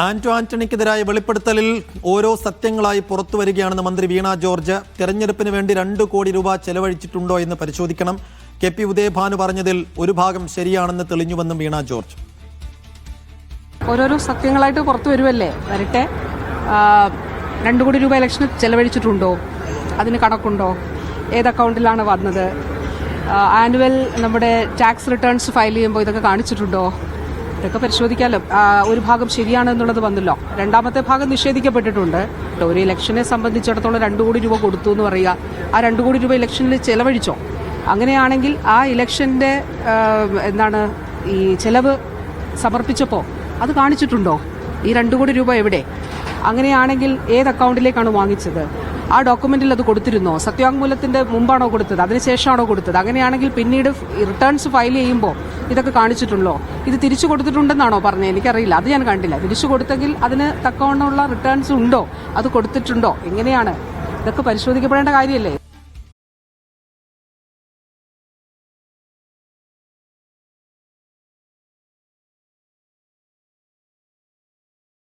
ആന്റോ ആന്റണിക്കെതിരായ വെളിപ്പെടുത്തലിൽ ഓരോ സത്യങ്ങളായി പുറത്തു വരികയാണെന്ന് മന്ത്രി വീണ ജോർജ്. തെരഞ്ഞെടുപ്പിന് വേണ്ടി 2 കോടി രൂപ ചെലവഴിച്ചിട്ടുണ്ടോ എന്ന് പരിശോധിക്കണം. കെ.പി. ഉദയഭാനു പറഞ്ഞതിൽ ഒരു ഭാഗം ശരിയാണെന്ന് തെളിഞ്ഞുവെന്നും വീണ ജോർജ്. ഓരോരോ സത്യങ്ങളായിട്ട് പുറത്തു വരുമല്ലേ, വരട്ടെ. 2 കോടി രൂപ ഇലക്ഷന് ചെലവഴിച്ചിട്ടുണ്ടോ, അതിന് കണക്കുണ്ടോ, ഏത് അക്കൗണ്ടിലാണ് വന്നത്, ആനുവൽ നമ്മുടെ ടാക്സ് റിട്ടേൺസ് ഫയൽ ചെയ്യുമ്പോൾ ഇതൊക്കെ കാണിച്ചിട്ടുണ്ടോ, ഇതൊക്കെ പരിശോധിക്കാമല്ലോ. ഒരു ഭാഗം ശരിയാണെന്നുള്ളത് വന്നല്ലോ, രണ്ടാമത്തെ ഭാഗം നിഷേധിക്കപ്പെട്ടിട്ടുണ്ട്. ഒരു ഇലക്ഷനെ സംബന്ധിച്ചിടത്തോളം 2 കോടി രൂപ കൊടുത്തു എന്ന് പറയുക, ആ 2 കോടി രൂപ ഇലക്ഷനിൽ ചെലവഴിച്ചോ? അങ്ങനെയാണെങ്കിൽ ആ ഇലക്ഷൻ്റെ ഈ ചെലവ് സമർപ്പിച്ചപ്പോൾ അത് കാണിച്ചിട്ടുണ്ടോ? ഈ 2 കോടി രൂപ എവിടെ? അങ്ങനെയാണെങ്കിൽ ഏത് അക്കൗണ്ടിലേക്കാണ് വാങ്ങിച്ചത്? ആ ഡോക്യുമെന്റിൽ അത് കൊടുത്തിരുന്നോ? സത്യവാങ്മൂലത്തിന്റെ മുമ്പാണോ കൊടുത്തത്, അതിനുശേഷമാണോ കൊടുത്തത്? അങ്ങനെയാണെങ്കിൽ പിന്നീട് റിട്ടേൺസ് ഫയൽ ചെയ്യുമ്പോൾ ഇതൊക്കെ കാണിച്ചിട്ടുണ്ടോ? ഇത് തിരിച്ചു കൊടുത്തിട്ടുണ്ടെന്നാണോ പറഞ്ഞത്? എനിക്കറിയില്ല, അത് ഞാൻ കണ്ടില്ല. തിരിച്ചു കൊടുത്തെങ്കിൽ അതിന് തക്കവണ്ണമുള്ള റിട്ടേൺസ് ഉണ്ടോ, അത് കൊടുത്തിട്ടുണ്ടോ, എങ്ങനെയാണ്? ഇതൊക്കെ പരിശോധിക്കപ്പെടേണ്ട കാര്യമല്ലേ?